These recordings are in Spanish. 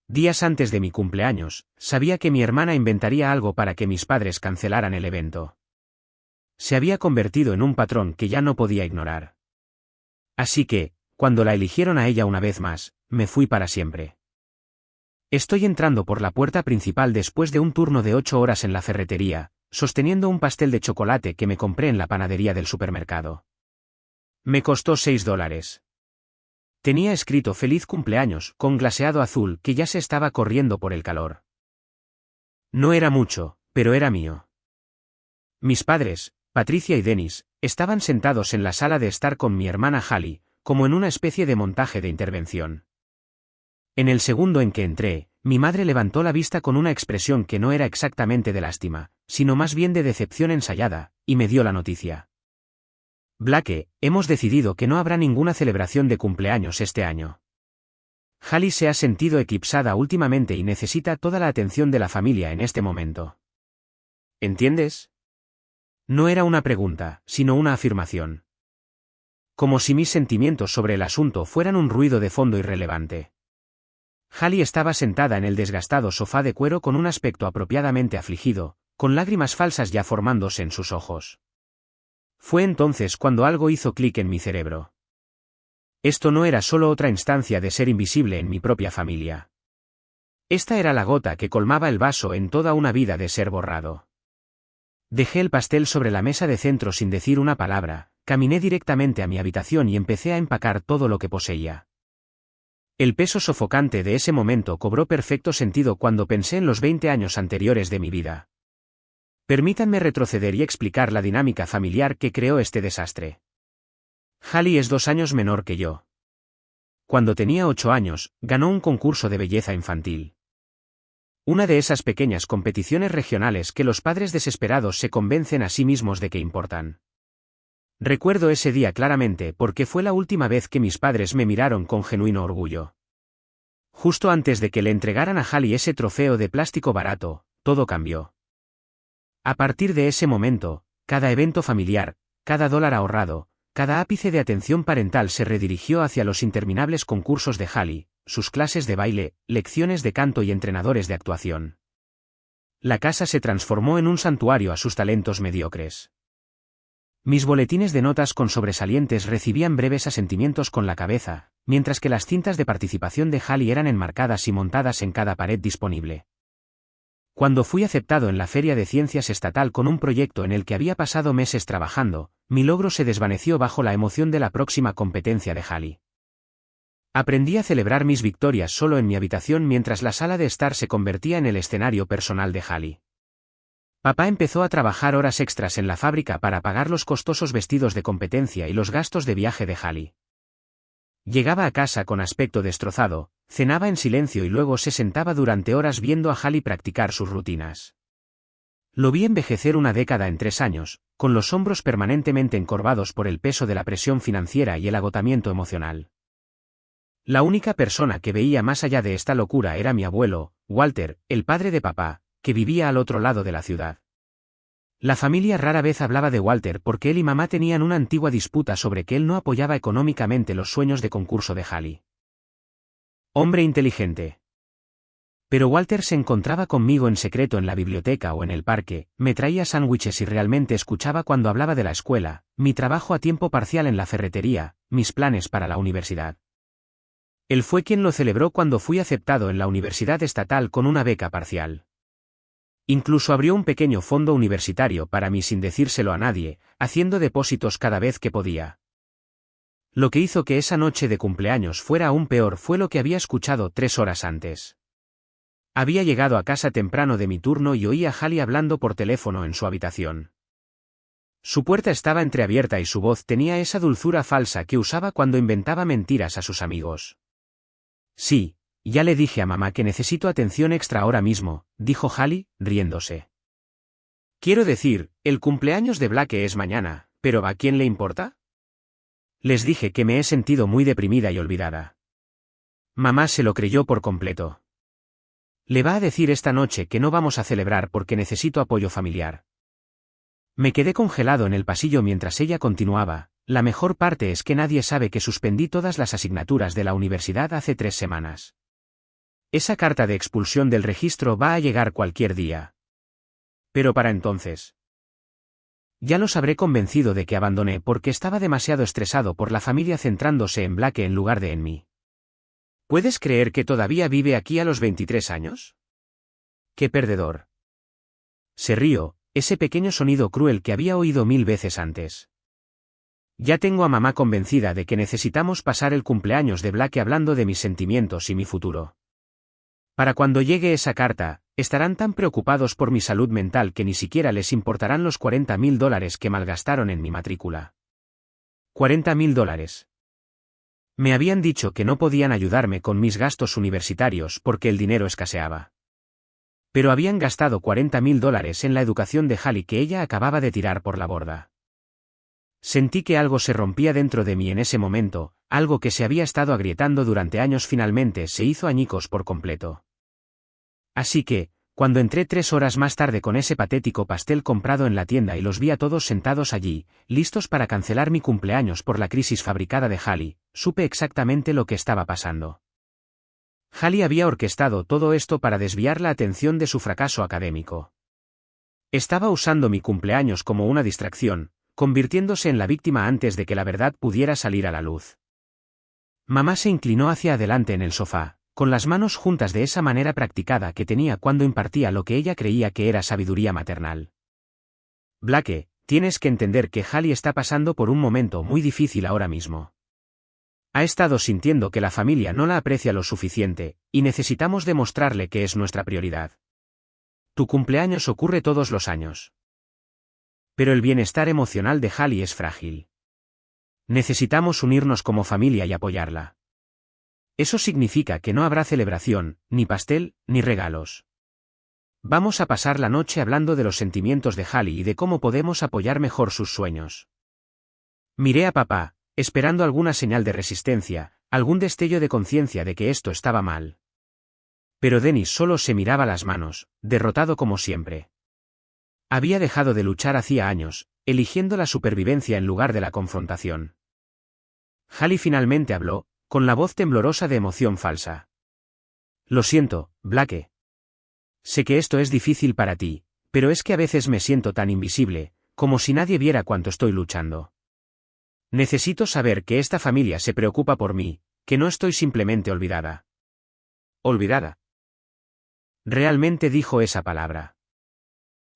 Días antes de mi cumpleaños, sabía que mi hermana inventaría algo para que mis padres cancelaran el evento. Se había convertido en un patrón que ya no podía ignorar. Así que, cuando la eligieron a ella una vez más, me fui para siempre. Estoy entrando por la puerta principal después de un turno de 8 horas en la ferretería, sosteniendo un pastel de chocolate que me compré en la panadería del supermercado. Me costó $6. Tenía escrito "Feliz cumpleaños" con glaseado azul que ya se estaba corriendo por el calor. No era mucho, pero era mío. Mis padres, Patricia y Dennis, estaban sentados en la sala de estar con mi hermana Hallie, como en una especie de montaje de intervención. En el segundo en que entré, mi madre levantó la vista con una expresión que no era exactamente de lástima, sino más bien de decepción ensayada, y me dio la noticia. Blake, hemos decidido que no habrá ninguna celebración de cumpleaños este año. Hallie se ha sentido eclipsada últimamente y necesita toda la atención de la familia en este momento. ¿Entiendes? No era una pregunta, sino una afirmación. Como si mis sentimientos sobre el asunto fueran un ruido de fondo irrelevante. Hallie estaba sentada en el desgastado sofá de cuero con un aspecto apropiadamente afligido, con lágrimas falsas ya formándose en sus ojos. Fue entonces cuando algo hizo clic en mi cerebro. Esto no era solo otra instancia de ser invisible en mi propia familia. Esta era la gota que colmaba el vaso en toda una vida de ser borrado. Dejé el pastel sobre la mesa de centro sin decir una palabra, caminé directamente a mi habitación y empecé a empacar todo lo que poseía. El peso sofocante de ese momento cobró perfecto sentido cuando pensé en los 20 años anteriores de mi vida. Permítanme retroceder y explicar la dinámica familiar que creó este desastre. Hallie es 2 años menor que yo. Cuando tenía 8 años, ganó un concurso de belleza infantil. Una de esas pequeñas competiciones regionales que los padres desesperados se convencen a sí mismos de que importan. Recuerdo ese día claramente porque fue la última vez que mis padres me miraron con genuino orgullo. Justo antes de que le entregaran a Hallie ese trofeo de plástico barato, todo cambió. A partir de ese momento, cada evento familiar, cada dólar ahorrado, cada ápice de atención parental se redirigió hacia los interminables concursos de Hallie, sus clases de baile, lecciones de canto y entrenadores de actuación. La casa se transformó en un santuario a sus talentos mediocres. Mis boletines de notas con sobresalientes recibían breves asentimientos con la cabeza, mientras que las cintas de participación de Hallie eran enmarcadas y montadas en cada pared disponible. Cuando fui aceptado en la Feria de Ciencias Estatal con un proyecto en el que había pasado meses trabajando, mi logro se desvaneció bajo la emoción de la próxima competencia de Hallie. Aprendí a celebrar mis victorias solo en mi habitación mientras la sala de estar se convertía en el escenario personal de Hallie. Papá empezó a trabajar horas extras en la fábrica para pagar los costosos vestidos de competencia y los gastos de viaje de Hallie. Llegaba a casa con aspecto destrozado, cenaba en silencio y luego se sentaba durante horas viendo a Hallie practicar sus rutinas. Lo vi envejecer una década en 3 años, con los hombros permanentemente encorvados por el peso de la presión financiera y el agotamiento emocional. La única persona que veía más allá de esta locura era mi abuelo, Walter, el padre de papá, que vivía al otro lado de la ciudad. La familia rara vez hablaba de Walter porque él y mamá tenían una antigua disputa sobre que él no apoyaba económicamente los sueños de concurso de Hallie. Hombre inteligente. Pero Walter se encontraba conmigo en secreto en la biblioteca o en el parque, me traía sándwiches y realmente escuchaba cuando hablaba de la escuela, mi trabajo a tiempo parcial en la ferretería, mis planes para la universidad. Él fue quien lo celebró cuando fui aceptado en la Universidad Estatal con una beca parcial. Incluso abrió un pequeño fondo universitario para mí sin decírselo a nadie, haciendo depósitos cada vez que podía. Lo que hizo que esa noche de cumpleaños fuera aún peor fue lo que había escuchado 3 horas antes. Había llegado a casa temprano de mi turno y oí a Hallie hablando por teléfono en su habitación. Su puerta estaba entreabierta y su voz tenía esa dulzura falsa que usaba cuando inventaba mentiras a sus amigos. Sí. Ya le dije a mamá que necesito atención extra ahora mismo, dijo Hallie, riéndose. Quiero decir, el cumpleaños de Blake es mañana, pero ¿a quién le importa? Les dije que me he sentido muy deprimida y olvidada. Mamá se lo creyó por completo. Le va a decir esta noche que no vamos a celebrar porque necesito apoyo familiar. Me quedé congelado en el pasillo mientras ella continuaba. La mejor parte es que nadie sabe que suspendí todas las asignaturas de la universidad hace 3 semanas. Esa carta de expulsión del registro va a llegar cualquier día. Pero para entonces. Ya los habré convencido de que abandoné porque estaba demasiado estresado por la familia centrándose en Blake en lugar de en mí. ¿Puedes creer que todavía vive aquí a los 23 años? ¡Qué perdedor! Se rió, ese pequeño sonido cruel que había oído 1000 veces antes. Ya tengo a mamá convencida de que necesitamos pasar el cumpleaños de Blake hablando de mis sentimientos y mi futuro. Para cuando llegue esa carta, estarán tan preocupados por mi salud mental que ni siquiera les importarán los $40.000 que malgastaron en mi matrícula. $40.000. Me habían dicho que no podían ayudarme con mis gastos universitarios porque el dinero escaseaba. Pero habían gastado $40.000 en la educación de Hallie que ella acababa de tirar por la borda. Sentí que algo se rompía dentro de mí en ese momento, algo que se había estado agrietando durante años finalmente se hizo añicos por completo. Así que, cuando entré 3 horas más tarde con ese patético pastel comprado en la tienda y los vi a todos sentados allí, listos para cancelar mi cumpleaños por la crisis fabricada de Hallie, supe exactamente lo que estaba pasando. Hallie había orquestado todo esto para desviar la atención de su fracaso académico. Estaba usando mi cumpleaños como una distracción, convirtiéndose en la víctima antes de que la verdad pudiera salir a la luz. Mamá se inclinó hacia adelante en el sofá, con las manos juntas de esa manera practicada que tenía cuando impartía lo que ella creía que era sabiduría maternal. Blake, tienes que entender que Hallie está pasando por un momento muy difícil ahora mismo. Ha estado sintiendo que la familia no la aprecia lo suficiente, y necesitamos demostrarle que es nuestra prioridad. Tu cumpleaños ocurre todos los años. Pero el bienestar emocional de Hallie es frágil. Necesitamos unirnos como familia y apoyarla. Eso significa que no habrá celebración, ni pastel, ni regalos. Vamos a pasar la noche hablando de los sentimientos de Hallie y de cómo podemos apoyar mejor sus sueños. Miré a papá, esperando alguna señal de resistencia, algún destello de conciencia de que esto estaba mal. Pero Dennis solo se miraba las manos, derrotado como siempre. Había dejado de luchar hacía años, eligiendo la supervivencia en lugar de la confrontación. Hallie finalmente habló, con la voz temblorosa de emoción falsa. Lo siento, Blake. Sé que esto es difícil para ti, pero es que a veces me siento tan invisible, como si nadie viera cuánto estoy luchando. Necesito saber que esta familia se preocupa por mí, que no estoy simplemente olvidada. ¿Olvidada? Realmente dijo esa palabra.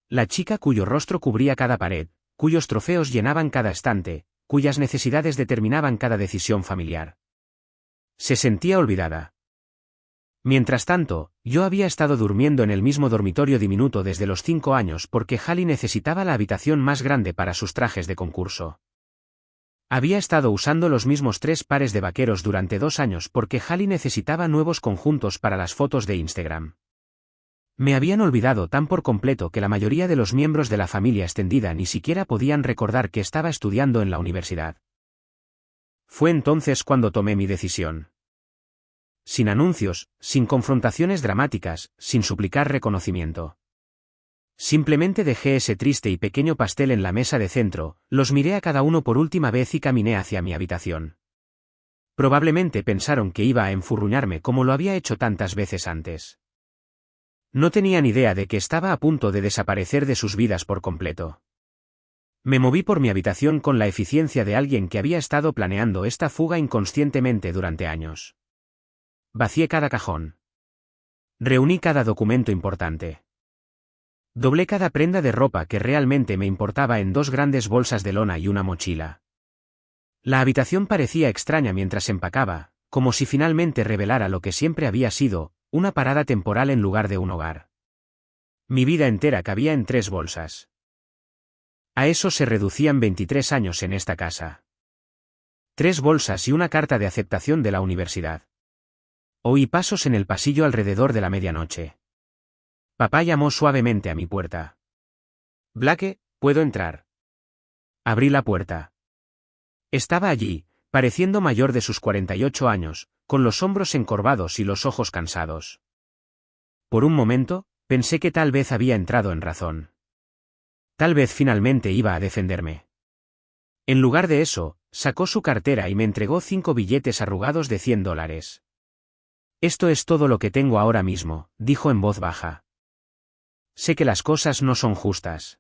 La chica cuyo rostro cubría cada pared, cuyos trofeos llenaban cada estante, cuyas necesidades determinaban cada decisión familiar. Se sentía olvidada. Mientras tanto, yo había estado durmiendo en el mismo dormitorio diminuto desde los 5 años porque Hallie necesitaba la habitación más grande para sus trajes de concurso. Había estado usando los mismos 3 pares de vaqueros durante 2 años porque Hallie necesitaba nuevos conjuntos para las fotos de Instagram. Me habían olvidado tan por completo que la mayoría de los miembros de la familia extendida ni siquiera podían recordar que estaba estudiando en la universidad. Fue entonces cuando tomé mi decisión. Sin anuncios, sin confrontaciones dramáticas, sin suplicar reconocimiento. Simplemente dejé ese triste y pequeño pastel en la mesa de centro, los miré a cada uno por última vez y caminé hacia mi habitación. Probablemente pensaron que iba a enfurruñarme como lo había hecho tantas veces antes. No tenían idea de que estaba a punto de desaparecer de sus vidas por completo. Me moví por mi habitación con la eficiencia de alguien que había estado planeando esta fuga inconscientemente durante años. Vacié cada cajón. Reuní cada documento importante. Doblé cada prenda de ropa que realmente me importaba en 2 grandes bolsas de lona y una mochila. La habitación parecía extraña mientras empacaba, como si finalmente revelara lo que siempre había sido, una parada temporal en lugar de un hogar. Mi vida entera cabía en 3 bolsas. A eso se reducían 23 años en esta casa. 3 bolsas y una carta de aceptación de la universidad. Oí pasos en el pasillo alrededor de la medianoche. Papá llamó suavemente a mi puerta. Blake, ¿puedo entrar? Abrí la puerta. Estaba allí, pareciendo mayor de sus 48 años, con los hombros encorvados y los ojos cansados. Por un momento, pensé que tal vez había entrado en razón. Tal vez finalmente iba a defenderme. En lugar de eso, sacó su cartera y me entregó 5 billetes arrugados de $100. Esto es todo lo que tengo ahora mismo, dijo en voz baja. Sé que las cosas no son justas.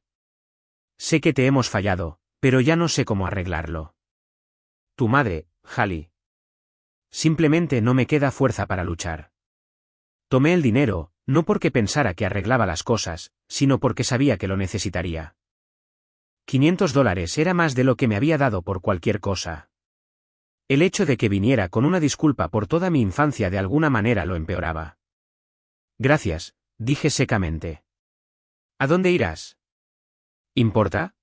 Sé que te hemos fallado, pero ya no sé cómo arreglarlo. Tu madre, Hallie. Simplemente no me queda fuerza para luchar. Tomé el dinero, no porque pensara que arreglaba las cosas, sino porque sabía que lo necesitaría. $500 era más de lo que me había dado por cualquier cosa. El hecho de que viniera con una disculpa por toda mi infancia de alguna manera lo empeoraba. Gracias, dije secamente. ¿A dónde irás? ¿Importa?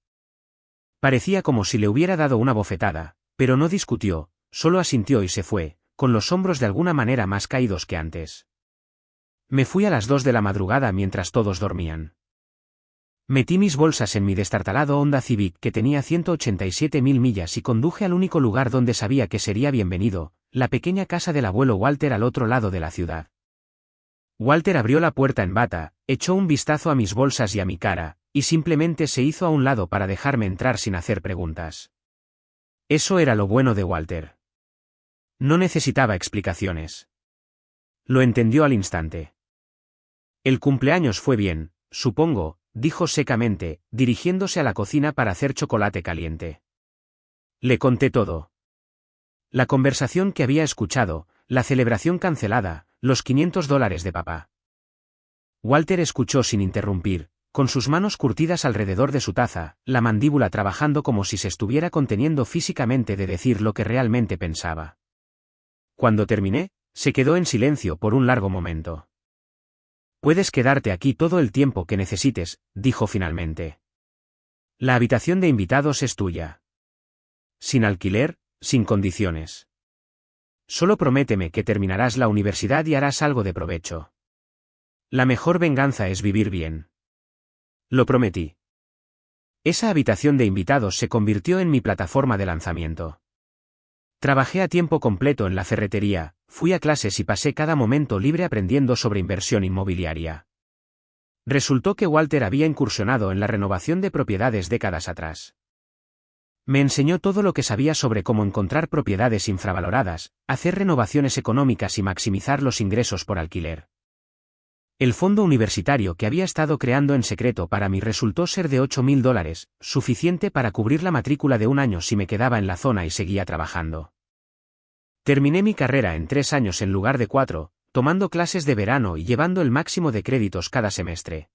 Parecía como si le hubiera dado una bofetada, pero no discutió, solo asintió y se fue, con los hombros de alguna manera más caídos que antes. Me fui a las 2 de la madrugada mientras todos dormían. Metí mis bolsas en mi destartalado Honda Civic que tenía 187.000 millas y conduje al único lugar donde sabía que sería bienvenido, la pequeña casa del abuelo Walter al otro lado de la ciudad. Walter abrió la puerta en bata, echó un vistazo a mis bolsas y a mi cara, y simplemente se hizo a un lado para dejarme entrar sin hacer preguntas. Eso era lo bueno de Walter. No necesitaba explicaciones. Lo entendió al instante. El cumpleaños fue bien, supongo, dijo secamente, dirigiéndose a la cocina para hacer chocolate caliente. Le conté todo. La conversación que había escuchado, la celebración cancelada, los $500 de papá. Walter escuchó sin interrumpir, con sus manos curtidas alrededor de su taza, la mandíbula trabajando como si se estuviera conteniendo físicamente de decir lo que realmente pensaba. Cuando terminé, se quedó en silencio por un largo momento. Puedes quedarte aquí todo el tiempo que necesites, dijo finalmente. La habitación de invitados es tuya. Sin alquiler, sin condiciones. Solo prométeme que terminarás la universidad y harás algo de provecho. La mejor venganza es vivir bien. Lo prometí. Esa habitación de invitados se convirtió en mi plataforma de lanzamiento. Trabajé a tiempo completo en la ferretería, fui a clases y pasé cada momento libre aprendiendo sobre inversión inmobiliaria. Resultó que Walter había incursionado en la renovación de propiedades décadas atrás. Me enseñó todo lo que sabía sobre cómo encontrar propiedades infravaloradas, hacer renovaciones económicas y maximizar los ingresos por alquiler. El fondo universitario que había estado creando en secreto para mí resultó ser de $8.000, suficiente para cubrir la matrícula de un año si me quedaba en la zona y seguía trabajando. Terminé mi carrera en 3 años en lugar de 4, tomando clases de verano y llevando el máximo de créditos cada semestre.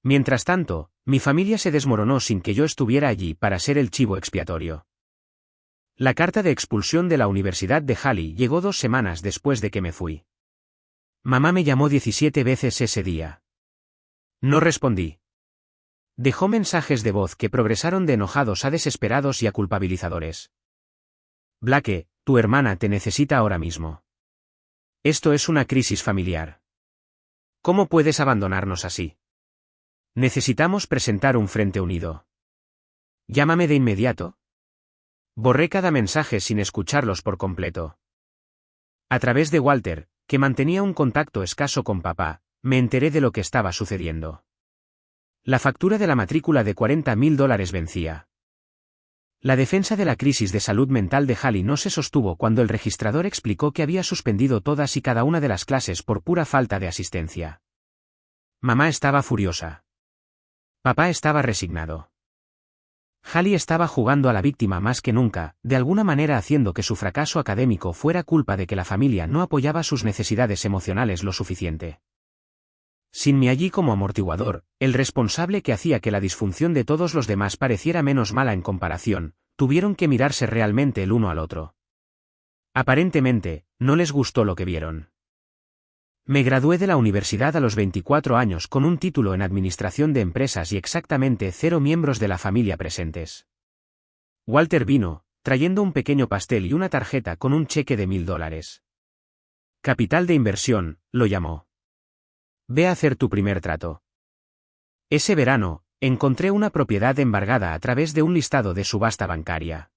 Mientras tanto, mi familia se desmoronó sin que yo estuviera allí para ser el chivo expiatorio. La carta de expulsión de la Universidad de Hallie llegó 2 semanas después de que me fui. Mamá me llamó 17 veces ese día. No respondí. Dejó mensajes de voz que progresaron de enojados a desesperados y a culpabilizadores. Blake, tu hermana te necesita ahora mismo. Esto es una crisis familiar. ¿Cómo puedes abandonarnos así? Necesitamos presentar un frente unido. Llámame de inmediato. Borré cada mensaje sin escucharlos por completo. A través de Walter, que mantenía un contacto escaso con papá, me enteré de lo que estaba sucediendo. La factura de la matrícula de $40.000 vencía. La defensa de la crisis de salud mental de Hallie no se sostuvo cuando el registrador explicó que había suspendido todas y cada una de las clases por pura falta de asistencia. Mamá estaba furiosa. Papá estaba resignado. Hallie estaba jugando a la víctima más que nunca, de alguna manera haciendo que su fracaso académico fuera culpa de que la familia no apoyaba sus necesidades emocionales lo suficiente. Sin mí allí como amortiguador, el responsable que hacía que la disfunción de todos los demás pareciera menos mala en comparación, tuvieron que mirarse realmente el uno al otro. Aparentemente, no les gustó lo que vieron. Me gradué de la universidad a los 24 años con un título en administración de empresas y exactamente 0 miembros de la familia presentes. Walter vino, trayendo un pequeño pastel y una tarjeta con un cheque de $1.000. Capital de inversión, lo llamó. Ve a hacer tu primer trato. Ese verano, encontré una propiedad embargada a través de un listado de subasta bancaria.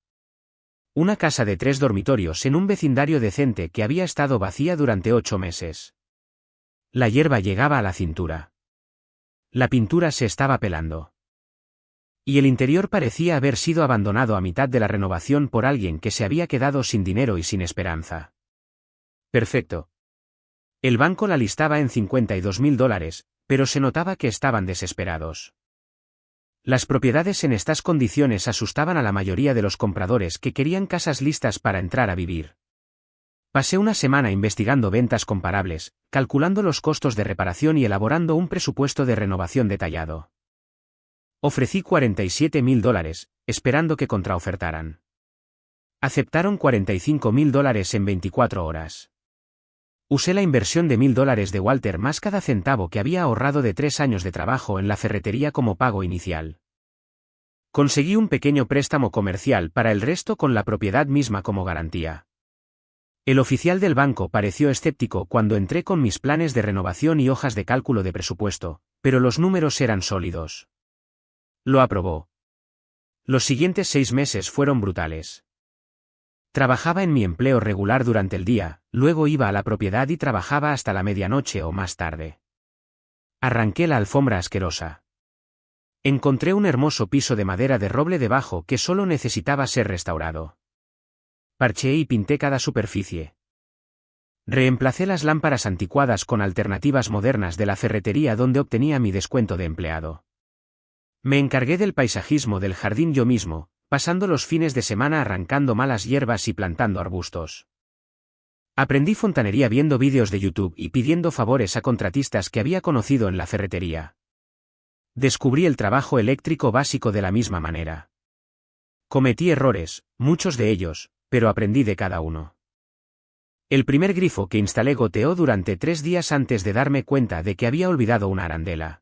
Una casa de 3 dormitorios en un vecindario decente que había estado vacía durante 8 meses. La hierba llegaba a la cintura. La pintura se estaba pelando. Y el interior parecía haber sido abandonado a mitad de la renovación por alguien que se había quedado sin dinero y sin esperanza. Perfecto. El banco la listaba en $52.000, pero se notaba que estaban desesperados. Las propiedades en estas condiciones asustaban a la mayoría de los compradores que querían casas listas para entrar a vivir. Pasé una semana investigando ventas comparables, calculando los costos de reparación y elaborando un presupuesto de renovación detallado. Ofrecí $47.000, esperando que contraofertaran. Aceptaron $45.000 en 24 horas. Usé la inversión de $1.000 de Walter más cada centavo que había ahorrado de 3 años de trabajo en la ferretería como pago inicial. Conseguí un pequeño préstamo comercial para el resto con la propiedad misma como garantía. El oficial del banco pareció escéptico cuando entré con mis planes de renovación y hojas de cálculo de presupuesto, pero los números eran sólidos. Lo aprobó. Los siguientes 6 meses fueron brutales. Trabajaba en mi empleo regular durante el día, luego iba a la propiedad y trabajaba hasta la medianoche o más tarde. Arranqué la alfombra asquerosa. Encontré un hermoso piso de madera de roble debajo que solo necesitaba ser restaurado. Parché y pinté cada superficie. Reemplacé las lámparas anticuadas con alternativas modernas de la ferretería donde obtenía mi descuento de empleado. Me encargué del paisajismo del jardín yo mismo, pasando los fines de semana arrancando malas hierbas y plantando arbustos. Aprendí fontanería viendo vídeos de YouTube y pidiendo favores a contratistas que había conocido en la ferretería. Descubrí el trabajo eléctrico básico de la misma manera. Cometí errores, muchos de ellos, pero aprendí de cada uno. El primer grifo que instalé goteó durante 3 días antes de darme cuenta de que había olvidado una arandela.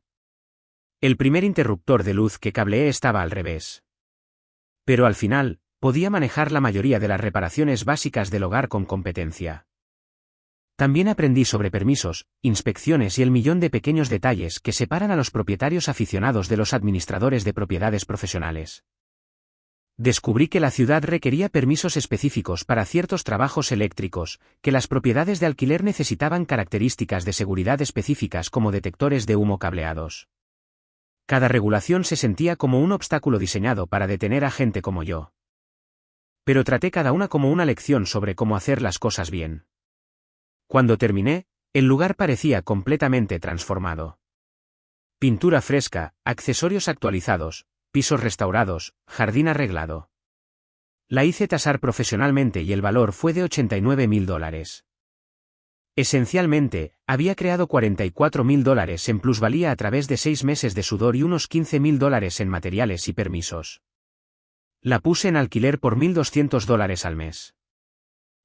El primer interruptor de luz que cableé estaba al revés. Pero al final, podía manejar la mayoría de las reparaciones básicas del hogar con competencia. También aprendí sobre permisos, inspecciones y el millón de pequeños detalles que separan a los propietarios aficionados de los administradores de propiedades profesionales. Descubrí que la ciudad requería permisos específicos para ciertos trabajos eléctricos, que las propiedades de alquiler necesitaban características de seguridad específicas como detectores de humo cableados. Cada regulación se sentía como un obstáculo diseñado para detener a gente como yo. Pero traté cada una como una lección sobre cómo hacer las cosas bien. Cuando terminé, el lugar parecía completamente transformado. Pintura fresca, accesorios actualizados, pisos restaurados, jardín arreglado. La hice tasar profesionalmente y el valor fue de $89.000. Esencialmente, había creado $44.000 en plusvalía a través de 6 meses de sudor y unos $15.000 en materiales y permisos. La puse en alquiler por $1.200 al mes.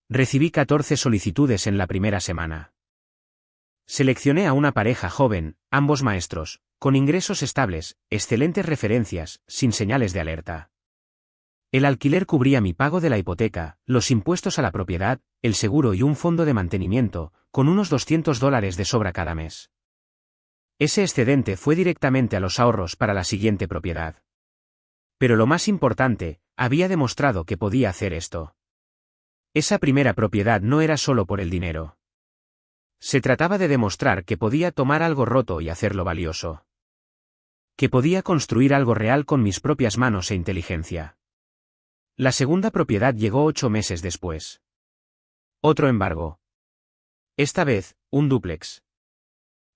Recibí 14 solicitudes en la primera semana. Seleccioné a una pareja joven, ambos maestros, con ingresos estables, excelentes referencias, sin señales de alerta. El alquiler cubría mi pago de la hipoteca, los impuestos a la propiedad, el seguro y un fondo de mantenimiento, con unos $200 de sobra cada mes. Ese excedente fue directamente a los ahorros para la siguiente propiedad. Pero lo más importante, había demostrado que podía hacer esto. Esa primera propiedad no era solo por el dinero. Se trataba de demostrar que podía tomar algo roto y hacerlo valioso. Que podía construir algo real con mis propias manos e inteligencia. La segunda propiedad llegó 8 meses después. Otro embargo. Esta vez, un dúplex.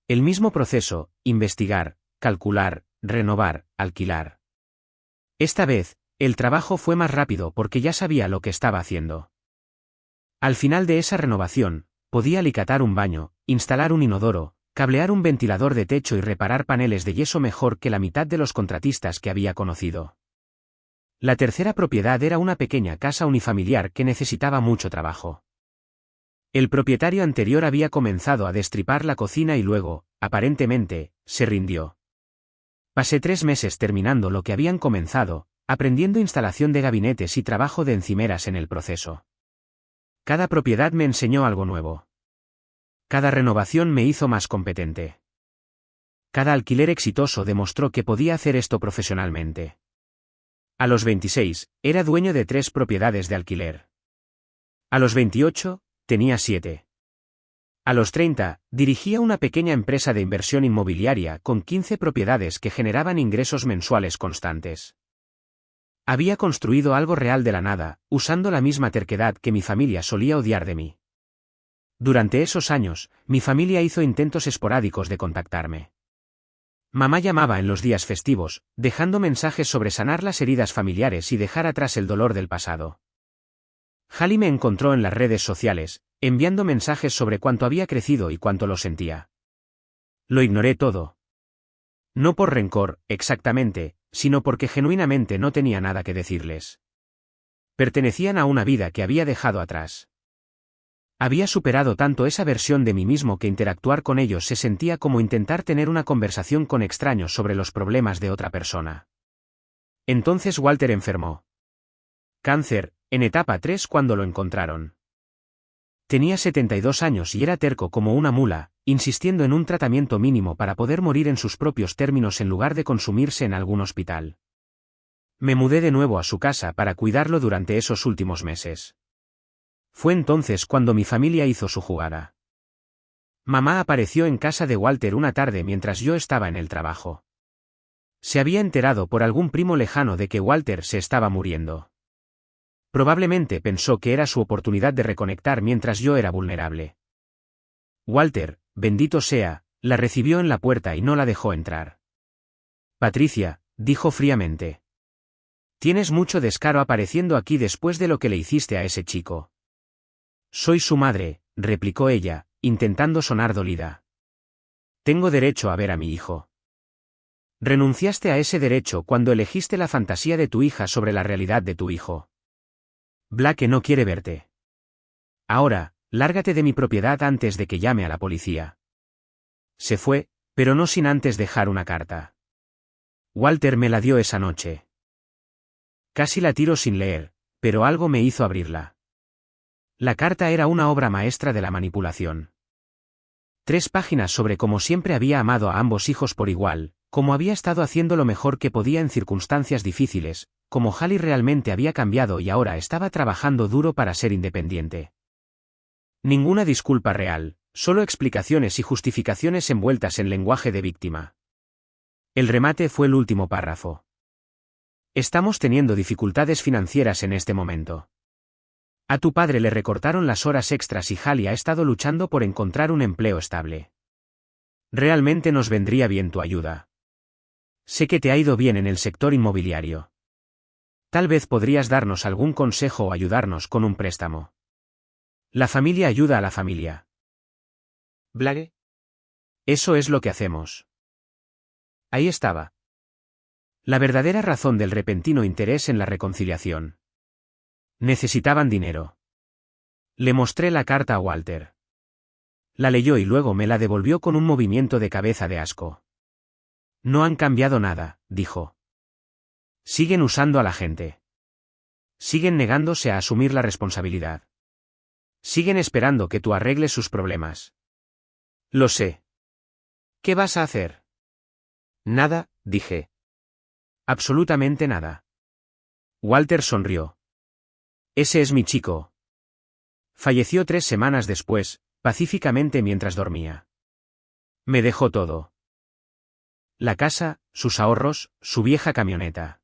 El mismo proceso, investigar, calcular, renovar, alquilar. Esta vez, el trabajo fue más rápido porque ya sabía lo que estaba haciendo. Al final de esa renovación, podía alicatar un baño, instalar un inodoro, cablear un ventilador de techo y reparar paneles de yeso mejor que la mitad de los contratistas que había conocido. La tercera propiedad era una pequeña casa unifamiliar que necesitaba mucho trabajo. El propietario anterior había comenzado a destripar la cocina y luego, aparentemente, se rindió. Pasé 3 meses terminando lo que habían comenzado, aprendiendo instalación de gabinetes y trabajo de encimeras en el proceso. Cada propiedad me enseñó algo nuevo. Cada renovación me hizo más competente. Cada alquiler exitoso demostró que podía hacer esto profesionalmente. A los 26, era dueño de 3 propiedades de alquiler. A los 28, tenía 7. A los 30, dirigía una pequeña empresa de inversión inmobiliaria con 15 propiedades que generaban ingresos mensuales constantes. Había construido algo real de la nada, usando la misma terquedad que mi familia solía odiar de mí. Durante esos años, mi familia hizo intentos esporádicos de contactarme. Mamá llamaba en los días festivos, dejando mensajes sobre sanar las heridas familiares y dejar atrás el dolor del pasado. Hallie me encontró en las redes sociales, enviando mensajes sobre cuánto había crecido y cuánto lo sentía. Lo ignoré todo. No por rencor, exactamente, sino porque genuinamente no tenía nada que decirles. Pertenecían a una vida que había dejado atrás. Había superado tanto esa versión de mí mismo que interactuar con ellos se sentía como intentar tener una conversación con extraños sobre los problemas de otra persona. Entonces Walter enfermó. Cáncer, en etapa 3 cuando lo encontraron. Tenía 72 años y era terco como una mula, insistiendo en un tratamiento mínimo para poder morir en sus propios términos en lugar de consumirse en algún hospital. Me mudé de nuevo a su casa para cuidarlo durante esos últimos meses. Fue entonces cuando mi familia hizo su jugada. Mamá apareció en casa de Walter una tarde mientras yo estaba en el trabajo. Se había enterado por algún primo lejano de que Walter se estaba muriendo. Probablemente pensó que era su oportunidad de reconectar mientras yo era vulnerable. Walter, bendito sea, la recibió en la puerta y no la dejó entrar. Patricia, dijo fríamente. Tienes mucho descaro apareciendo aquí después de lo que le hiciste a ese chico. Soy su madre, replicó ella, intentando sonar dolida. Tengo derecho a ver a mi hijo. Renunciaste a ese derecho cuando elegiste la fantasía de tu hija sobre la realidad de tu hijo. Blake no quiere verte. Ahora, lárgate de mi propiedad antes de que llame a la policía. Se fue, pero no sin antes dejar una carta. Walter me la dio esa noche. Casi la tiro sin leer, pero algo me hizo abrirla. La carta era una obra maestra de la manipulación. 3 páginas sobre cómo siempre había amado a ambos hijos por igual, cómo había estado haciendo lo mejor que podía en circunstancias difíciles, cómo Hallie realmente había cambiado y ahora estaba trabajando duro para ser independiente. Ninguna disculpa real, solo explicaciones y justificaciones envueltas en lenguaje de víctima. El remate fue el último párrafo. Estamos teniendo dificultades financieras en este momento. A tu padre le recortaron las horas extras y Hallie ha estado luchando por encontrar un empleo estable. Realmente nos vendría bien tu ayuda. Sé que te ha ido bien en el sector inmobiliario. Tal vez podrías darnos algún consejo o ayudarnos con un préstamo. La familia ayuda a la familia. Blake. Eso es lo que hacemos. Ahí estaba. La verdadera razón del repentino interés en la reconciliación. Necesitaban dinero. Le mostré la carta a Walter. La leyó y luego me la devolvió con un movimiento de cabeza de asco. No han cambiado nada, dijo. Siguen usando a la gente. Siguen negándose a asumir la responsabilidad. Siguen esperando que tú arregles sus problemas. Lo sé. ¿Qué vas a hacer? Nada, dije. Absolutamente nada. Walter sonrió. Ese es mi chico. Falleció 3 semanas después, pacíficamente mientras dormía. Me dejó todo. La casa, sus ahorros, su vieja camioneta.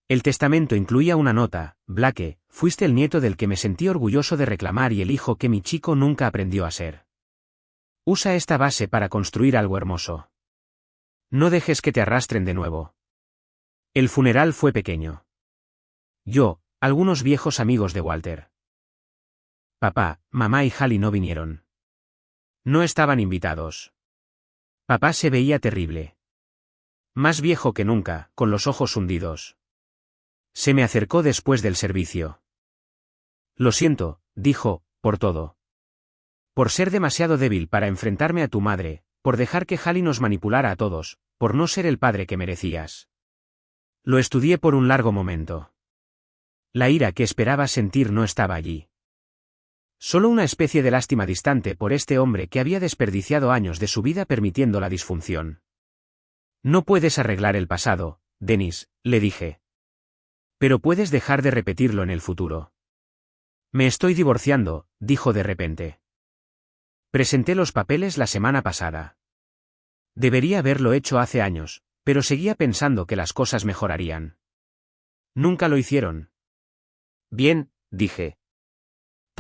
El testamento incluía una nota: Blake, fuiste el nieto del que me sentí orgulloso de reclamar y el hijo que mi chico nunca aprendió a ser. Usa esta base para construir algo hermoso. No dejes que te arrastren de nuevo. El funeral fue pequeño. Yo, algunos viejos amigos de Walter. Papá, mamá y Hallie no vinieron. No estaban invitados. Papá se veía terrible. Más viejo que nunca, con los ojos hundidos. Se me acercó después del servicio. Lo siento, dijo, por todo. Por ser demasiado débil para enfrentarme a tu madre, por dejar que Hallie nos manipulara a todos, por no ser el padre que merecías. Lo estudié por un largo momento. La ira que esperaba sentir no estaba allí. Solo una especie de lástima distante por este hombre que había desperdiciado años de su vida permitiendo la disfunción. No puedes arreglar el pasado, Dennis, le dije. Pero puedes dejar de repetirlo en el futuro. Me estoy divorciando, dijo de repente. Presenté los papeles la semana pasada. Debería haberlo hecho hace años, pero seguía pensando que las cosas mejorarían. Nunca lo hicieron. Bien, dije.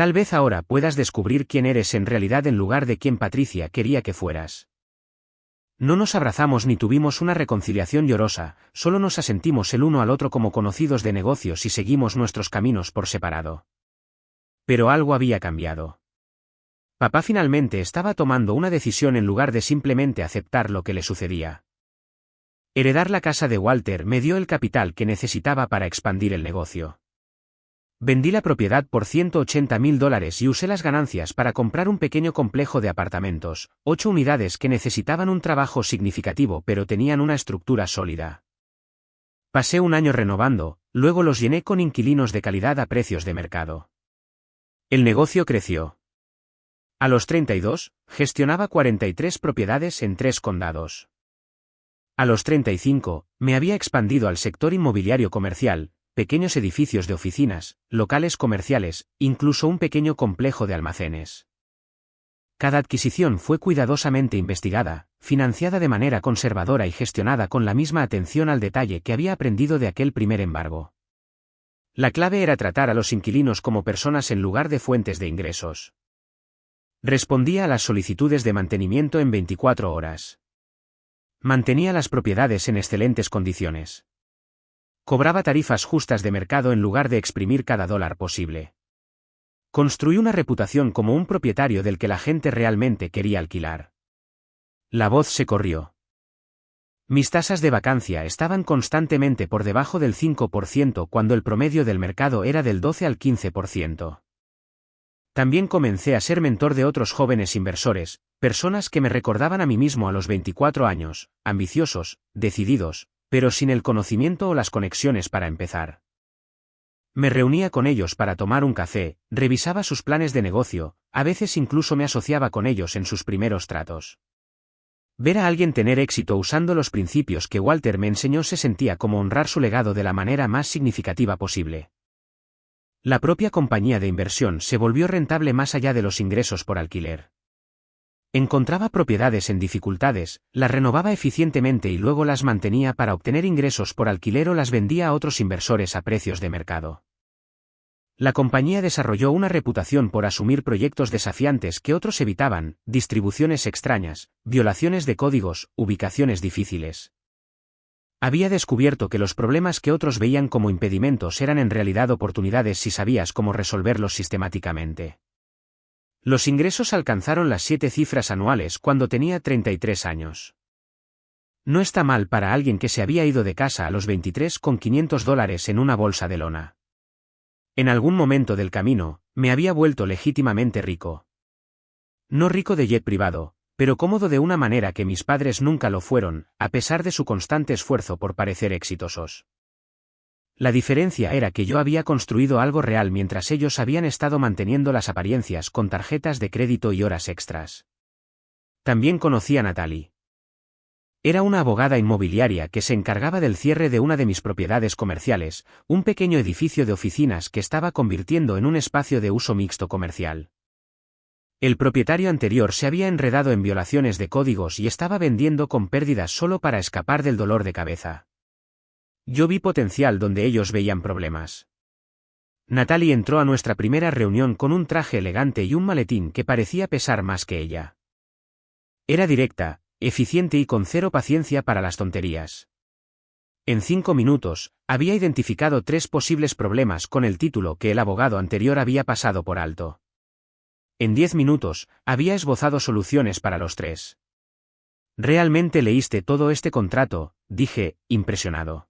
Tal vez ahora puedas descubrir quién eres en realidad en lugar de quien Patricia quería que fueras. No nos abrazamos ni tuvimos una reconciliación llorosa, solo nos asentimos el uno al otro como conocidos de negocios y seguimos nuestros caminos por separado. Pero algo había cambiado. Papá finalmente estaba tomando una decisión en lugar de simplemente aceptar lo que le sucedía. Heredar la casa de Walter me dio el capital que necesitaba para expandir el negocio. Vendí la propiedad por $180,000 y usé las ganancias para comprar un pequeño complejo de apartamentos, 8 unidades que necesitaban un trabajo significativo pero tenían una estructura sólida. Pasé un año renovando, luego los llené con inquilinos de calidad a precios de mercado. El negocio creció. A los 32, gestionaba 43 propiedades en 3 condados. A los 35, me había expandido al sector inmobiliario comercial, pequeños edificios de oficinas, locales comerciales, incluso un pequeño complejo de almacenes. Cada adquisición fue cuidadosamente investigada, financiada de manera conservadora y gestionada con la misma atención al detalle que había aprendido de aquel primer embargo. La clave era tratar a los inquilinos como personas en lugar de fuentes de ingresos. Respondía a las solicitudes de mantenimiento en 24 horas. Mantenía las propiedades en excelentes condiciones. Cobraba tarifas justas de mercado en lugar de exprimir cada dólar posible. Construí una reputación como un propietario del que la gente realmente quería alquilar. La voz se corrió. Mis tasas de vacancia estaban constantemente por debajo del 5% cuando el promedio del mercado era del 12 al 15%. También comencé a ser mentor de otros jóvenes inversores, personas que me recordaban a mí mismo a los 24 años, ambiciosos, decididos, pero sin el conocimiento o las conexiones para empezar. Me reunía con ellos para tomar un café, revisaba sus planes de negocio, a veces incluso me asociaba con ellos en sus primeros tratos. Ver a alguien tener éxito usando los principios que Walter me enseñó se sentía como honrar su legado de la manera más significativa posible. La propia compañía de inversión se volvió rentable más allá de los ingresos por alquiler. Encontraba propiedades en dificultades, las renovaba eficientemente y luego las mantenía para obtener ingresos por alquiler o las vendía a otros inversores a precios de mercado. La compañía desarrolló una reputación por asumir proyectos desafiantes que otros evitaban, distribuciones extrañas, violaciones de códigos, ubicaciones difíciles. Había descubierto que los problemas que otros veían como impedimentos eran en realidad oportunidades si sabías cómo resolverlos sistemáticamente. Los ingresos alcanzaron las 7 cifras anuales cuando tenía 33 años. No está mal para alguien que se había ido de casa a los 23 con $500 en una bolsa de lona. En algún momento del camino, me había vuelto legítimamente rico. No rico de jet privado, pero cómodo de una manera que mis padres nunca lo fueron, a pesar de su constante esfuerzo por parecer exitosos. La diferencia era que yo había construido algo real mientras ellos habían estado manteniendo las apariencias con tarjetas de crédito y horas extras. También conocí a Natalie. Era una abogada inmobiliaria que se encargaba del cierre de una de mis propiedades comerciales, un pequeño edificio de oficinas que estaba convirtiendo en un espacio de uso mixto comercial. El propietario anterior se había enredado en violaciones de códigos y estaba vendiendo con pérdidas solo para escapar del dolor de cabeza. Yo vi potencial donde ellos veían problemas. Natalie entró a nuestra primera reunión con un traje elegante y un maletín que parecía pesar más que ella. Era directa, eficiente y con cero paciencia para las tonterías. En 5 minutos, había identificado 3 posibles problemas con el título que el abogado anterior había pasado por alto. En 10 minutos, había esbozado soluciones para los 3. ¿Realmente leíste todo este contrato?, dije, impresionado.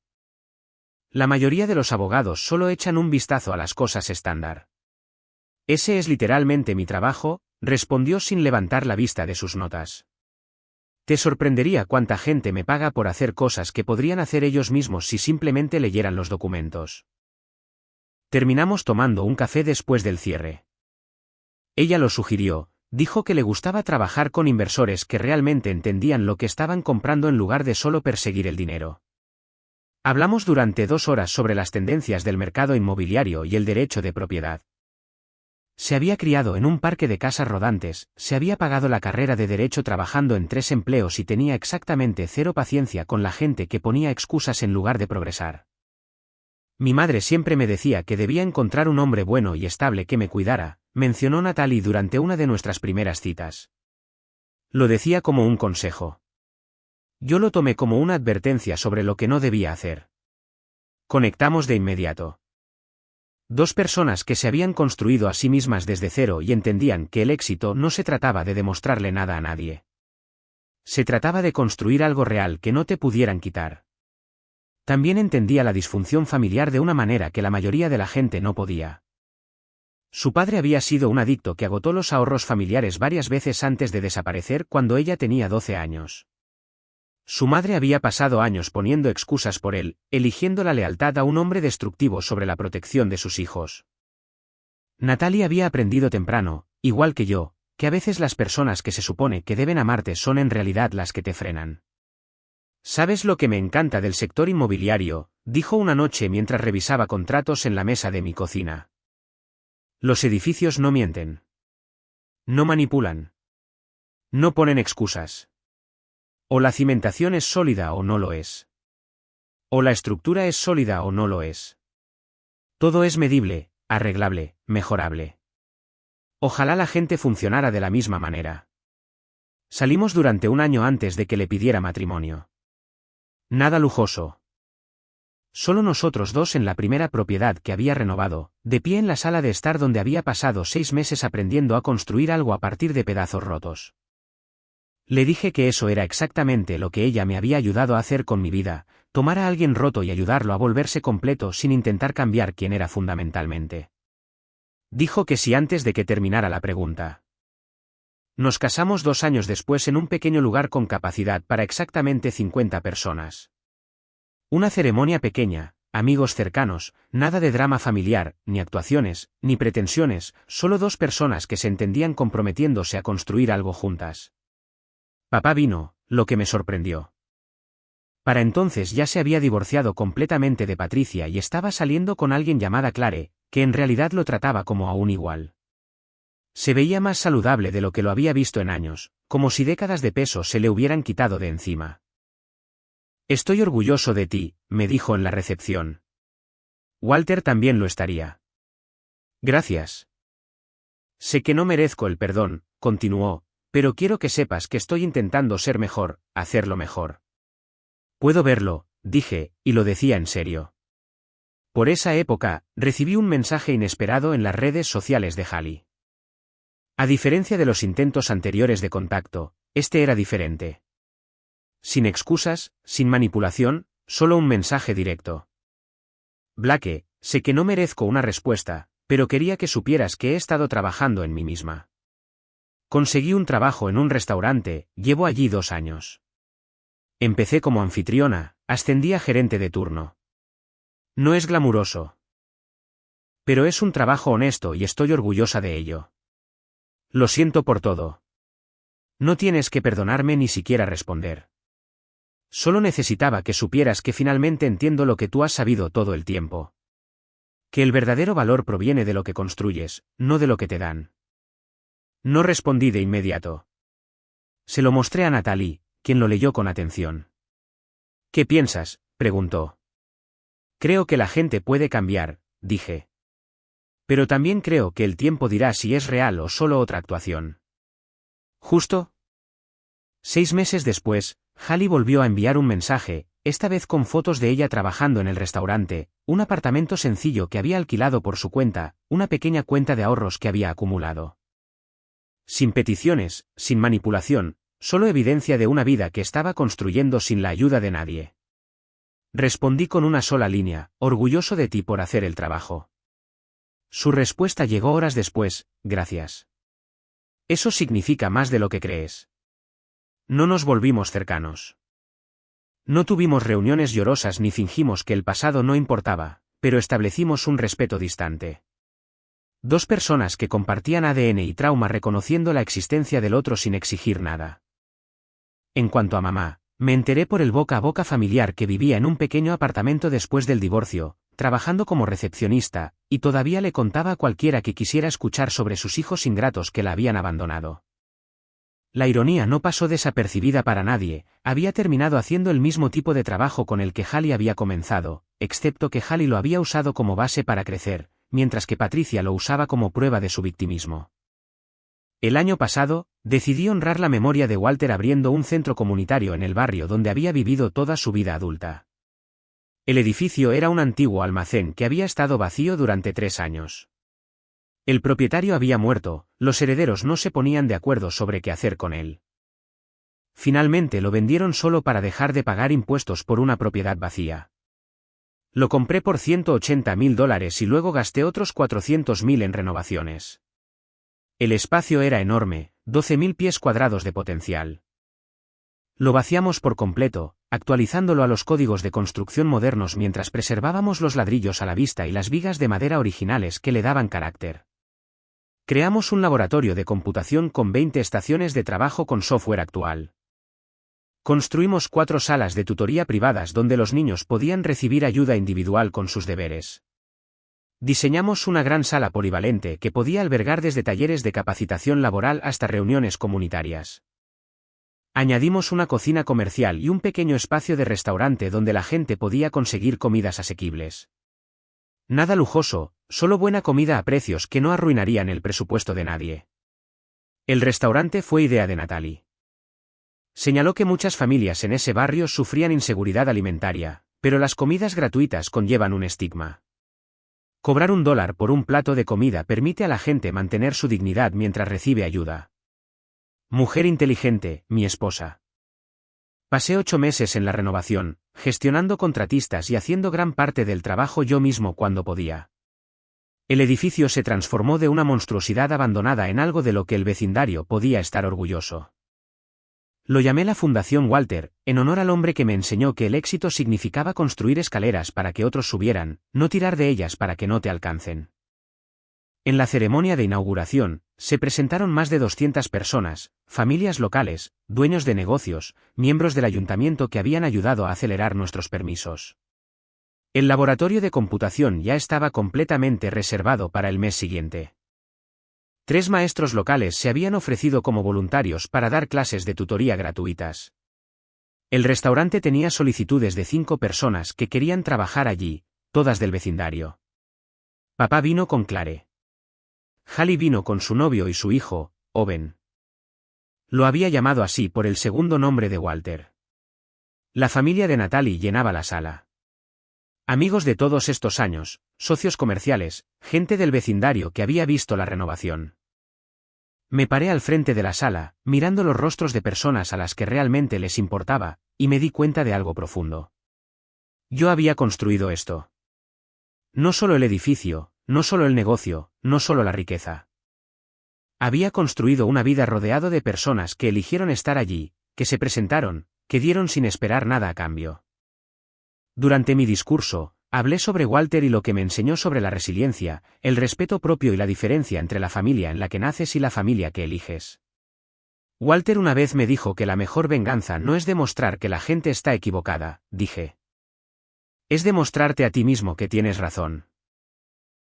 La mayoría de los abogados solo echan un vistazo a las cosas estándar. Ese es literalmente mi trabajo, respondió sin levantar la vista de sus notas. Te sorprendería cuánta gente me paga por hacer cosas que podrían hacer ellos mismos si simplemente leyeran los documentos. Terminamos tomando un café después del cierre. Ella lo sugirió, dijo que le gustaba trabajar con inversores que realmente entendían lo que estaban comprando en lugar de solo perseguir el dinero. Hablamos durante 2 horas sobre las tendencias del mercado inmobiliario y el derecho de propiedad. Se había criado en un parque de casas rodantes, se había pagado la carrera de derecho trabajando en 3 empleos y tenía exactamente 0 paciencia con la gente que ponía excusas en lugar de progresar. Mi madre siempre me decía que debía encontrar un hombre bueno y estable que me cuidara, mencionó Natalie durante una de nuestras primeras citas. Lo decía como un consejo. Yo lo tomé como una advertencia sobre lo que no debía hacer. Conectamos de inmediato. Dos personas que se habían construido a sí mismas desde cero y entendían que el éxito no se trataba de demostrarle nada a nadie. Se trataba de construir algo real que no te pudieran quitar. También entendía la disfunción familiar de una manera que la mayoría de la gente no podía. Su padre había sido un adicto que agotó los ahorros familiares varias veces antes de desaparecer cuando ella tenía 12 años. Su madre había pasado años poniendo excusas por él, eligiendo la lealtad a un hombre destructivo sobre la protección de sus hijos. Natalie había aprendido temprano, igual que yo, que a veces las personas que se supone que deben amarte son en realidad las que te frenan. ¿Sabes lo que me encanta del sector inmobiliario?, dijo una noche mientras revisaba contratos en la mesa de mi cocina. Los edificios no mienten. No manipulan. No ponen excusas. O la cimentación es sólida o no lo es. O la estructura es sólida o no lo es. Todo es medible, arreglable, mejorable. Ojalá la gente funcionara de la misma manera. Salimos durante un año antes de que le pidiera matrimonio. Nada lujoso. Solo nosotros dos en la primera propiedad que había renovado, de pie en la sala de estar donde había pasado 6 meses aprendiendo a construir algo a partir de pedazos rotos. Le dije que eso era exactamente lo que ella me había ayudado a hacer con mi vida, tomar a alguien roto y ayudarlo a volverse completo sin intentar cambiar quién era fundamentalmente. Dijo que sí antes de que terminara la pregunta. Nos casamos 2 años después en un pequeño lugar con capacidad para exactamente 50 personas. Una ceremonia pequeña, amigos cercanos, nada de drama familiar, ni actuaciones, ni pretensiones, solo 2 personas que se entendían comprometiéndose a construir algo juntas. Papá vino, lo que me sorprendió. Para entonces ya se había divorciado completamente de Patricia y estaba saliendo con alguien llamada Clare, que en realidad lo trataba como a un igual. Se veía más saludable de lo que lo había visto en años, como si décadas de peso se le hubieran quitado de encima. Estoy orgulloso de ti, me dijo en la recepción. Walter también lo estaría. Gracias. Sé que no merezco el perdón, continuó, pero quiero que sepas que estoy intentando ser mejor, hacerlo mejor. Puedo verlo, dije, y lo decía en serio. Por esa época, recibí un mensaje inesperado en las redes sociales de Hallie. A diferencia de los intentos anteriores de contacto, este era diferente. Sin excusas, sin manipulación, solo un mensaje directo. Blake, sé que no merezco una respuesta, pero quería que supieras que he estado trabajando en mí misma. Conseguí un trabajo en un restaurante, llevo allí 2 años. Empecé como anfitriona, ascendí a gerente de turno. No es glamuroso. Pero es un trabajo honesto y estoy orgullosa de ello. Lo siento por todo. No tienes que perdonarme ni siquiera responder. Solo necesitaba que supieras que finalmente entiendo lo que tú has sabido todo el tiempo. Que el verdadero valor proviene de lo que construyes, no de lo que te dan. No respondí de inmediato. Se lo mostré a Natalie, quien lo leyó con atención. ¿Qué piensas?, preguntó. Creo que la gente puede cambiar, dije. Pero también creo que el tiempo dirá si es real o solo otra actuación. ¿Justo? 6 meses después, Hallie volvió a enviar un mensaje, esta vez con fotos de ella trabajando en el restaurante, un apartamento sencillo que había alquilado por su cuenta, una pequeña cuenta de ahorros que había acumulado. Sin peticiones, sin manipulación, solo evidencia de una vida que estaba construyendo sin la ayuda de nadie. Respondí con una sola línea, orgulloso de ti por hacer el trabajo. Su respuesta llegó horas después, gracias. Eso significa más de lo que crees. No nos volvimos cercanos. No tuvimos reuniones llorosas ni fingimos que el pasado no importaba, pero establecimos un respeto distante. 2 personas que compartían ADN y trauma reconociendo la existencia del otro sin exigir nada. En cuanto a mamá, me enteré por el boca a boca familiar que vivía en un pequeño apartamento después del divorcio, trabajando como recepcionista, y todavía le contaba a cualquiera que quisiera escuchar sobre sus hijos ingratos que la habían abandonado. La ironía no pasó desapercibida para nadie, había terminado haciendo el mismo tipo de trabajo con el que Hallie había comenzado, excepto que Hallie lo había usado como base para crecer, mientras que Patricia lo usaba como prueba de su victimismo. El año pasado, decidí honrar la memoria de Walter abriendo un centro comunitario en el barrio donde había vivido toda su vida adulta. El edificio era un antiguo almacén que había estado vacío durante 3 años. El propietario había muerto, los herederos no se ponían de acuerdo sobre qué hacer con él. Finalmente lo vendieron solo para dejar de pagar impuestos por una propiedad vacía. Lo compré por $180.000 y luego gasté otros $400.000 en renovaciones. El espacio era enorme, 12.000 pies cuadrados de potencial. Lo vaciamos por completo, actualizándolo a los códigos de construcción modernos mientras preservábamos los ladrillos a la vista y las vigas de madera originales que le daban carácter. Creamos un laboratorio de computación con 20 estaciones de trabajo con software actual. Construimos 4 salas de tutoría privadas donde los niños podían recibir ayuda individual con sus deberes. Diseñamos una gran sala polivalente que podía albergar desde talleres de capacitación laboral hasta reuniones comunitarias. Añadimos una cocina comercial y un pequeño espacio de restaurante donde la gente podía conseguir comidas asequibles. Nada lujoso, solo buena comida a precios que no arruinarían el presupuesto de nadie. El restaurante fue idea de Natalie. Señaló que muchas familias en ese barrio sufrían inseguridad alimentaria, pero las comidas gratuitas conllevan un estigma. Cobrar $1 por un plato de comida permite a la gente mantener su dignidad mientras recibe ayuda. Mujer inteligente, mi esposa. Pasé 8 meses en la renovación, gestionando contratistas y haciendo gran parte del trabajo yo mismo cuando podía. El edificio se transformó de una monstruosidad abandonada en algo de lo que el vecindario podía estar orgulloso. Lo llamé la Fundación Walter, en honor al hombre que me enseñó que el éxito significaba construir escaleras para que otros subieran, no tirar de ellas para que no te alcancen. En la ceremonia de inauguración, se presentaron más de 200 personas, familias locales, dueños de negocios, miembros del ayuntamiento que habían ayudado a acelerar nuestros permisos. El laboratorio de computación ya estaba completamente reservado para el mes siguiente. 3 maestros locales se habían ofrecido como voluntarios para dar clases de tutoría gratuitas. El restaurante tenía solicitudes de 5 personas que querían trabajar allí, todas del vecindario. Papá vino con Clare. Hallie vino con su novio y su hijo, Owen. Lo había llamado así por el segundo nombre de Walter. La familia de Natalie llenaba la sala. Amigos de todos estos años, socios comerciales, gente del vecindario que había visto la renovación. Me paré al frente de la sala, mirando los rostros de personas a las que realmente les importaba, y me di cuenta de algo profundo. Yo había construido esto. No solo el edificio, no solo el negocio, no solo la riqueza. Había construido una vida rodeado de personas que eligieron estar allí, que se presentaron, que dieron sin esperar nada a cambio. Durante mi discurso, hablé sobre Walter y lo que me enseñó sobre la resiliencia, el respeto propio y la diferencia entre la familia en la que naces y la familia que eliges. Walter una vez me dijo que la mejor venganza no es demostrar que la gente está equivocada, dije. Es demostrarte a ti mismo que tienes razón.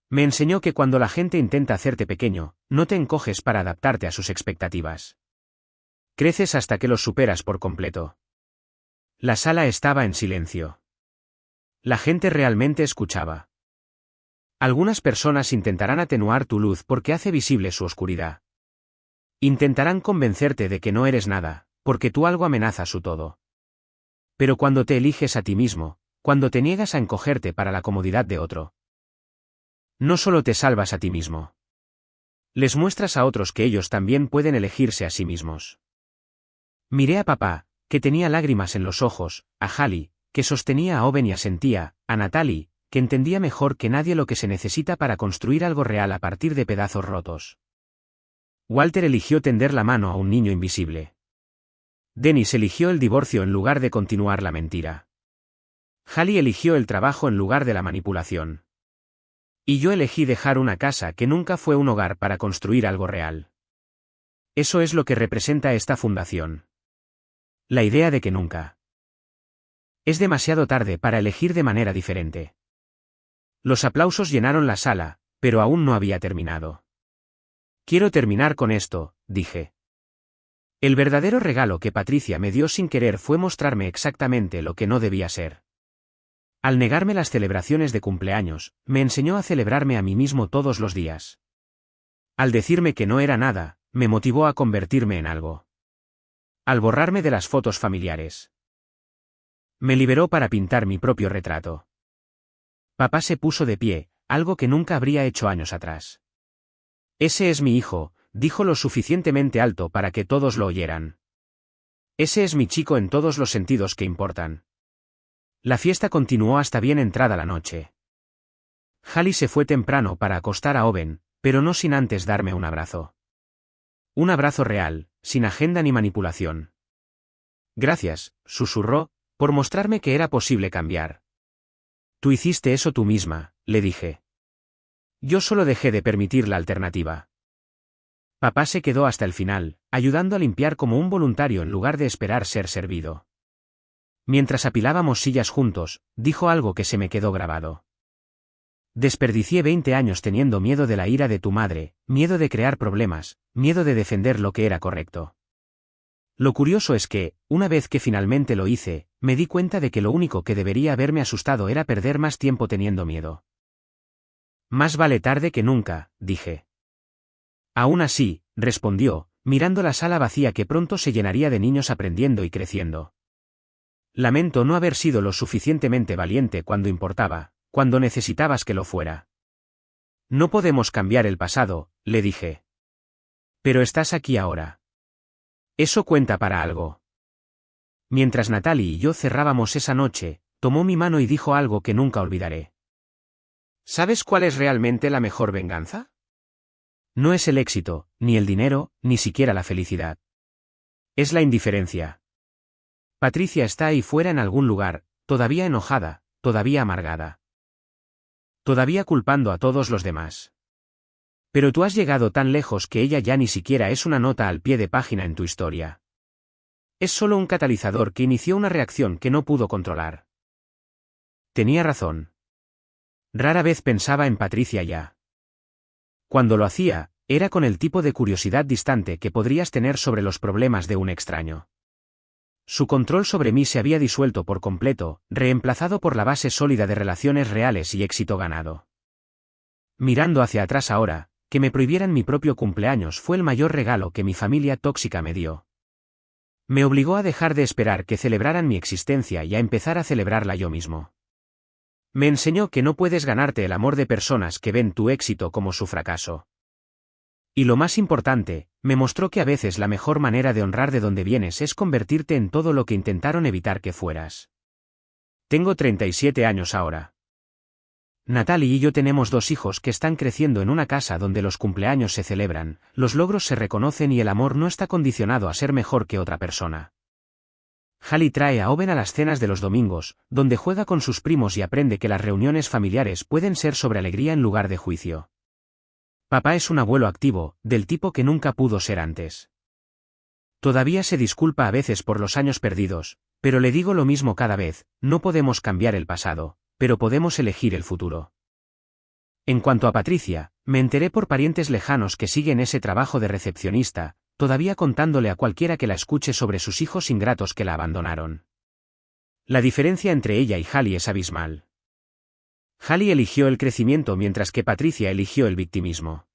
Me enseñó que cuando la gente intenta hacerte pequeño, no te encoges para adaptarte a sus expectativas. Creces hasta que los superas por completo. La sala estaba en silencio. La gente realmente escuchaba. Algunas personas intentarán atenuar tu luz porque hace visible su oscuridad. Intentarán convencerte de que no eres nada, porque tú algo amenaza su todo. Pero cuando te eliges a ti mismo, cuando te niegas a encogerte para la comodidad de otro, no solo te salvas a ti mismo. Les muestras a otros que ellos también pueden elegirse a sí mismos. Miré a papá, que tenía lágrimas en los ojos, a Hallie, que sostenía a Owen y asentía, a Natalie, que entendía mejor que nadie lo que se necesita para construir algo real a partir de pedazos rotos. Walter eligió tender la mano a un niño invisible. Dennis eligió el divorcio en lugar de continuar la mentira. Hallie eligió el trabajo en lugar de la manipulación. Y yo elegí dejar una casa que nunca fue un hogar para construir algo real. Eso es lo que representa esta fundación. La idea de que nunca es demasiado tarde para elegir de manera diferente. Los aplausos llenaron la sala, pero aún no había terminado. Quiero terminar con esto, dije. El verdadero regalo que Patricia me dio sin querer fue mostrarme exactamente lo que no debía ser. Al negarme las celebraciones de cumpleaños, me enseñó a celebrarme a mí mismo todos los días. Al decirme que no era nada, me motivó a convertirme en algo. Al borrarme de las fotos familiares, me liberó para pintar mi propio retrato. Papá se puso de pie, algo que nunca habría hecho años atrás. Ese es mi hijo, dijo lo suficientemente alto para que todos lo oyeran. Ese es mi chico en todos los sentidos que importan. La fiesta continuó hasta bien entrada la noche. Hallie se fue temprano para acostar a Owen, pero no sin antes darme un abrazo. Un abrazo real, sin agenda ni manipulación. Gracias, susurró, por mostrarme que era posible cambiar. Tú hiciste eso tú misma, le dije. Yo solo dejé de permitir la alternativa. Papá se quedó hasta el final, ayudando a limpiar como un voluntario en lugar de esperar ser servido. Mientras apilábamos sillas juntos, dijo algo que se me quedó grabado. Desperdicié 20 años teniendo miedo de la ira de tu madre, miedo de crear problemas, miedo de defender lo que era correcto. Lo curioso es que, una vez que finalmente lo hice, me di cuenta de que lo único que debería haberme asustado era perder más tiempo teniendo miedo. Más vale tarde que nunca, dije. Aún así, respondió, mirando la sala vacía que pronto se llenaría de niños aprendiendo y creciendo. Lamento no haber sido lo suficientemente valiente cuando importaba, cuando necesitabas que lo fuera. No podemos cambiar el pasado, le dije. Pero estás aquí ahora. Eso cuenta para algo. Mientras Natalie y yo cerrábamos esa noche, tomó mi mano y dijo algo que nunca olvidaré. ¿Sabes cuál es realmente la mejor venganza? No es el éxito, ni el dinero, ni siquiera la felicidad. Es la indiferencia. Patricia está ahí fuera en algún lugar, todavía enojada, todavía amargada. Todavía culpando a todos los demás. Pero tú has llegado tan lejos que ella ya ni siquiera es una nota al pie de página en tu historia. Es solo un catalizador que inició una reacción que no pudo controlar. Tenía razón. Rara vez pensaba en Patricia ya. Cuando lo hacía, era con el tipo de curiosidad distante que podrías tener sobre los problemas de un extraño. Su control sobre mí se había disuelto por completo, reemplazado por la base sólida de relaciones reales y éxito ganado. Mirando hacia atrás ahora, que me prohibieran mi propio cumpleaños fue el mayor regalo que mi familia tóxica me dio. Me obligó a dejar de esperar que celebraran mi existencia y a empezar a celebrarla yo mismo. Me enseñó que no puedes ganarte el amor de personas que ven tu éxito como su fracaso. Y lo más importante, me mostró que a veces la mejor manera de honrar de donde vienes es convertirte en todo lo que intentaron evitar que fueras. Tengo 37 años ahora. Natalie y yo tenemos 2 hijos que están creciendo en una casa donde los cumpleaños se celebran, los logros se reconocen y el amor no está condicionado a ser mejor que otra persona. Hallie trae a Owen a las cenas de los domingos, donde juega con sus primos y aprende que las reuniones familiares pueden ser sobre alegría en lugar de juicio. Papá es un abuelo activo, del tipo que nunca pudo ser antes. Todavía se disculpa a veces por los años perdidos, pero le digo lo mismo cada vez, no podemos cambiar el pasado, pero podemos elegir el futuro. En cuanto a Patricia, me enteré por parientes lejanos que siguen ese trabajo de recepcionista, todavía contándole a cualquiera que la escuche sobre sus hijos ingratos que la abandonaron. La diferencia entre ella y Hallie es abismal. Hallie eligió el crecimiento mientras que Patricia eligió el victimismo.